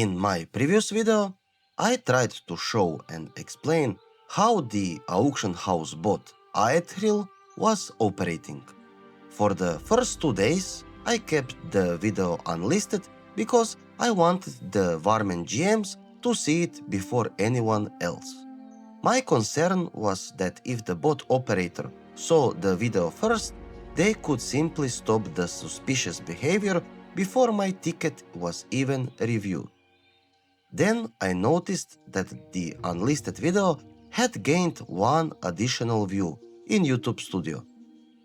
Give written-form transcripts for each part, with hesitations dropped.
In my previous video, I tried to show and explain how the auction house bot Aethril was operating. For the first 2 days, I kept the video unlisted because I wanted the Warmane GMs to see it before anyone else. My concern was that if the bot operator saw the video first, they could simply stop the suspicious behavior before my ticket was even reviewed. Then I noticed that the unlisted video had gained one additional view in YouTube Studio.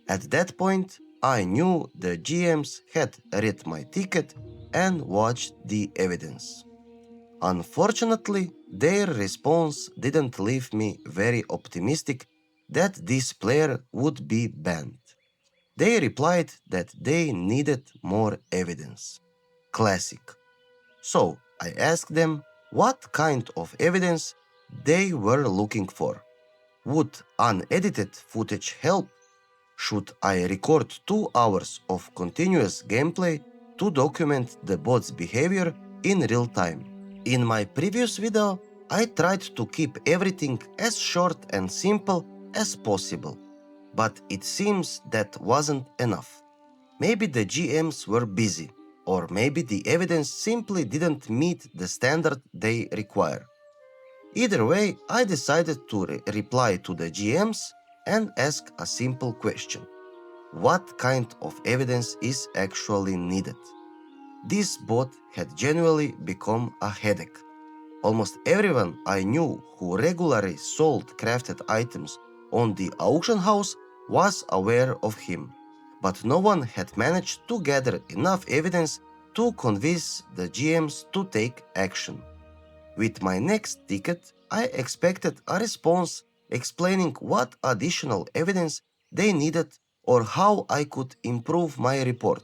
At that point, I knew the GMs had read my ticket and watched the evidence. Unfortunately, their response didn't leave me very optimistic that this player would be banned. They replied that they needed more evidence. Classic. So I asked them what kind of evidence they were looking for. Would unedited footage help? Should I record 2 hours of continuous gameplay to document the bot's behavior in real time? In my previous video, I tried to keep everything as short and simple as possible, but it seems that wasn't enough. Maybe the GMs were busy, or maybe the evidence simply didn't meet the standard they require. Either way, I decided to reply to the GMs and ask a simple question. What kind of evidence is actually needed? This bot had genuinely become a headache. Almost everyone I knew who regularly sold crafted items on the auction house was aware of him, but no one had managed to gather enough evidence to convince the GMs to take action. With my next ticket, I expected a response explaining what additional evidence they needed or how I could improve my report.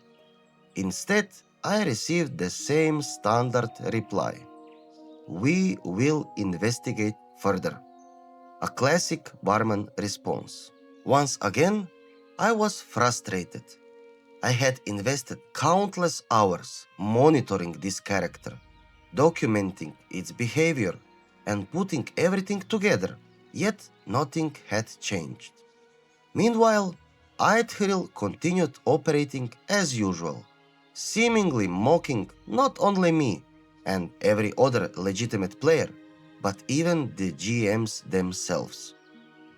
Instead, I received the same standard reply. We will investigate further. A classic Warmane response. Once again, I was frustrated. I had invested countless hours monitoring this character, documenting its behavior, and putting everything together, yet nothing had changed. Meanwhile, Aethril continued operating as usual, seemingly mocking not only me and every other legitimate player, but even the GMs themselves.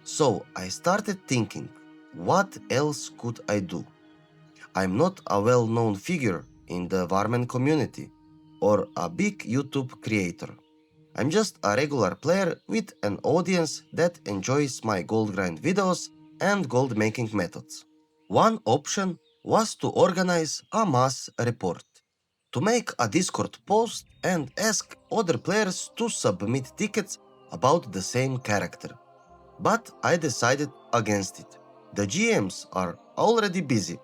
So I started thinking, what else could I do? I'm not a well-known figure in the Warmane community or a big YouTube creator. I'm just a regular player with an audience that enjoys my gold grind videos and gold making methods. One option was to organize a mass report, to make a Discord post and ask other players to submit tickets about the same character. But I decided against it. The GMs are already busy,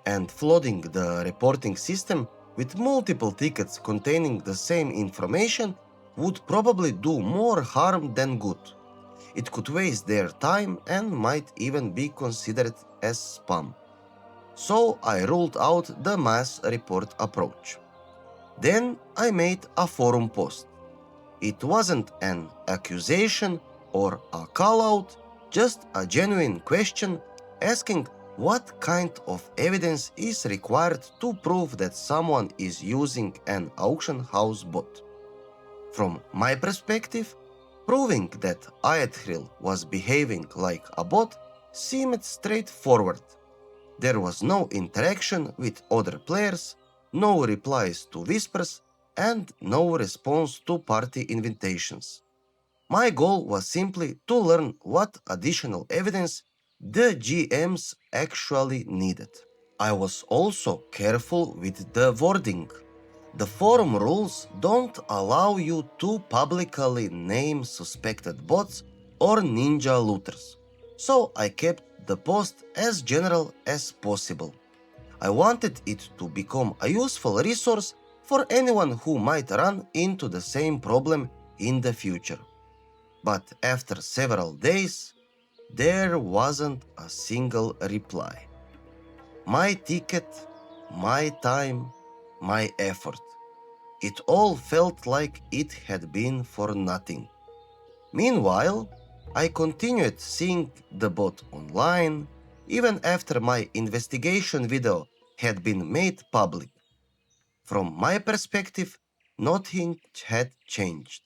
and flooding the reporting system with multiple tickets containing the same information would probably do more harm than good. It could waste their time and might even be considered as spam. So I ruled out the mass report approach. Then I made a forum post. It wasn't an accusation or a call-out, just a genuine question asking what kind of evidence is required to prove that someone is using an auction house bot. From my perspective, proving that Aethril was behaving like a bot seemed straightforward. There was no interaction with other players, no replies to whispers, and no response to party invitations. My goal was simply to learn what additional evidence the GMs actually needed. I was also careful with the wording. The forum rules don't allow you to publicly name suspected bots or ninja looters, so I kept the post as general as possible. I wanted it to become a useful resource for anyone who might run into the same problem in the future. But after several days, there wasn't a single reply. My ticket, my time, my effort. It all felt like it had been for nothing. Meanwhile, I continued seeing the bot online even after my investigation video had been made public. From my perspective, nothing had changed,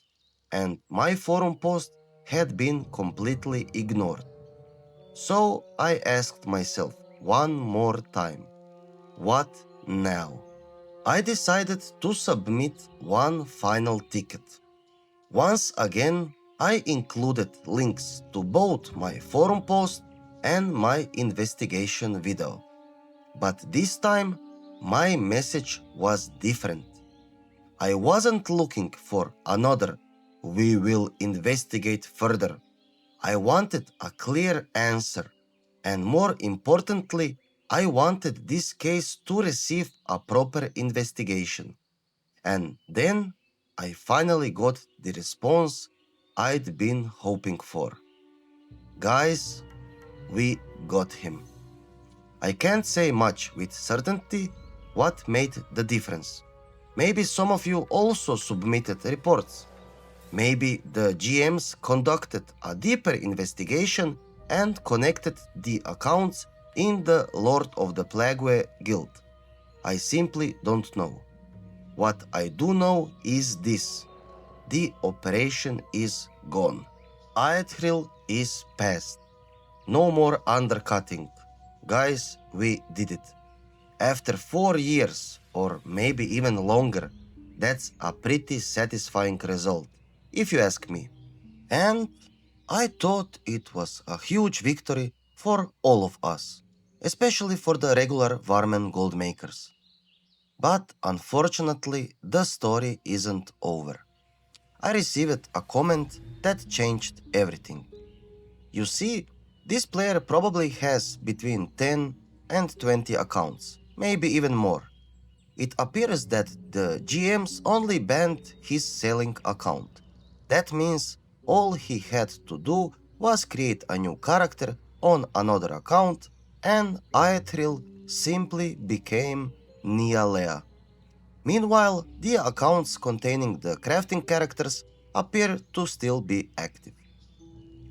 and my forum post had been completely ignored. So I asked myself one more time, what now? I decided to submit one final ticket. Once again, I included links to both my forum post and my investigation video. But this time, my message was different. I wasn't looking for another "we will investigate further." I wanted a clear answer, and more importantly, I wanted this case to receive a proper investigation. And then I finally got the response I'd been hoping for. Guys, we got him. I can't say much with certainty what made the difference. Maybe some of you also submitted reports. Maybe the GMs conducted a deeper investigation and connected the accounts in the Lord of the Plague Guild. I simply don't know. What I do know is this: the operation is gone. Aethril is past. No more undercutting. Guys, we did it. After 4 years, or maybe even longer, that's a pretty satisfying result, if you ask me. And I thought it was a huge victory for all of us, especially for the regular Warmane gold makers. But unfortunately, the story isn't over. I received a comment that changed everything. You see, this player probably has between 10 and 20 accounts, maybe even more. It appears that the GMs only banned his selling account. That means all he had to do was create a new character on another account, and Aethril simply became Nialea. Meanwhile, the accounts containing the crafting characters appear to still be active.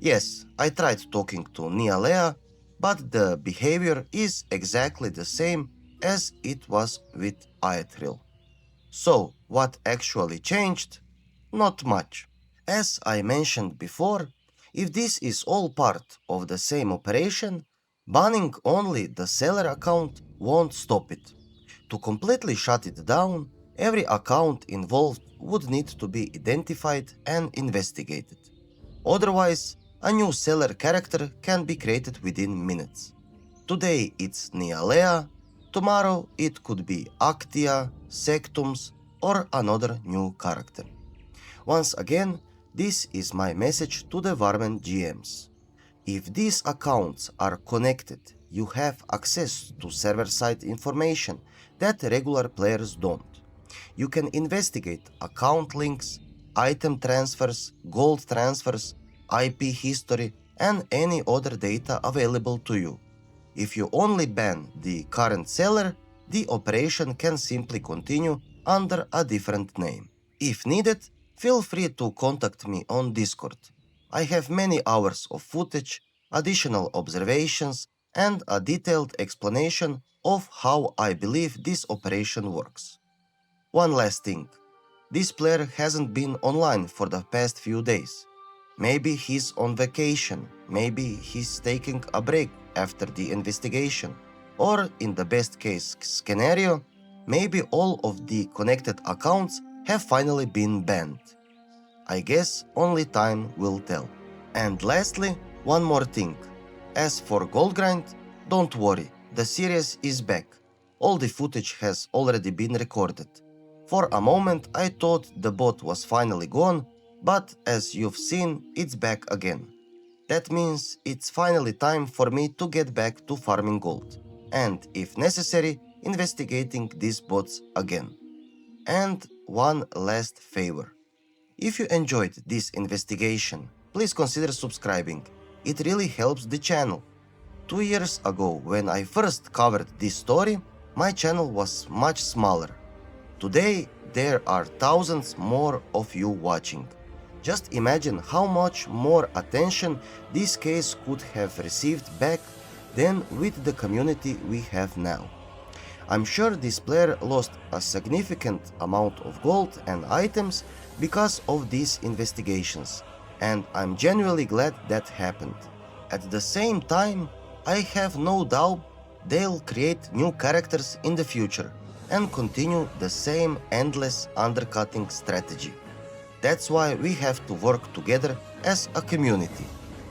Yes, I tried talking to Nialea, but the behavior is exactly the same as it was with Aethril. So, what actually changed? Not much. As I mentioned before, if this is all part of the same operation, banning only the seller account won't stop it. To completely shut it down, every account involved would need to be identified and investigated. Otherwise, a new seller character can be created within minutes. Today it's Nialea, tomorrow it could be Actia, Sectums, or another new character. Once again, this is my message to the Warmane GMs. If these accounts are connected, you have access to server-side information that regular players don't. You can investigate account links, item transfers, gold transfers, IP history, and any other data available to you. If you only ban the current seller, the operation can simply continue under a different name. If needed, feel free to contact me on Discord. I have many hours of footage, additional observations, and a detailed explanation of how I believe this operation works. One last thing. This player hasn't been online for the past few days. Maybe he's on vacation, maybe he's taking a break after the investigation, or in the best case scenario, maybe all of the connected accounts have finally been banned. I guess only time will tell. And lastly, one more thing. As for Gold Grind, don't worry, the series is back. All the footage has already been recorded. For a moment I thought the bot was finally gone, but as you've seen, it's back again. That means it's finally time for me to get back to farming gold, and if necessary, investigating these bots again. And one last favor. If you enjoyed this investigation, please consider subscribing. It really helps the channel. 2 years ago, when I first covered this story, my channel was much smaller. Today, there are thousands more of you watching. Just imagine how much more attention this case could have received back then with the community we have now. I'm sure this player lost a significant amount of gold and items because of these investigations, and I'm genuinely glad that happened. At the same time, I have no doubt they'll create new characters in the future and continue the same endless undercutting strategy. That's why we have to work together as a community.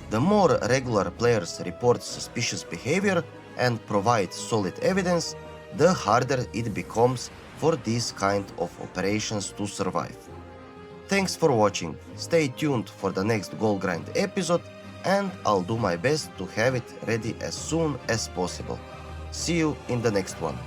The more regular players report suspicious behavior and provide solid evidence, the harder it becomes for these kind of operations to survive. Thanks for watching, stay tuned for the next Gold Grind episode, and I'll do my best to have it ready as soon as possible. See you in the next one.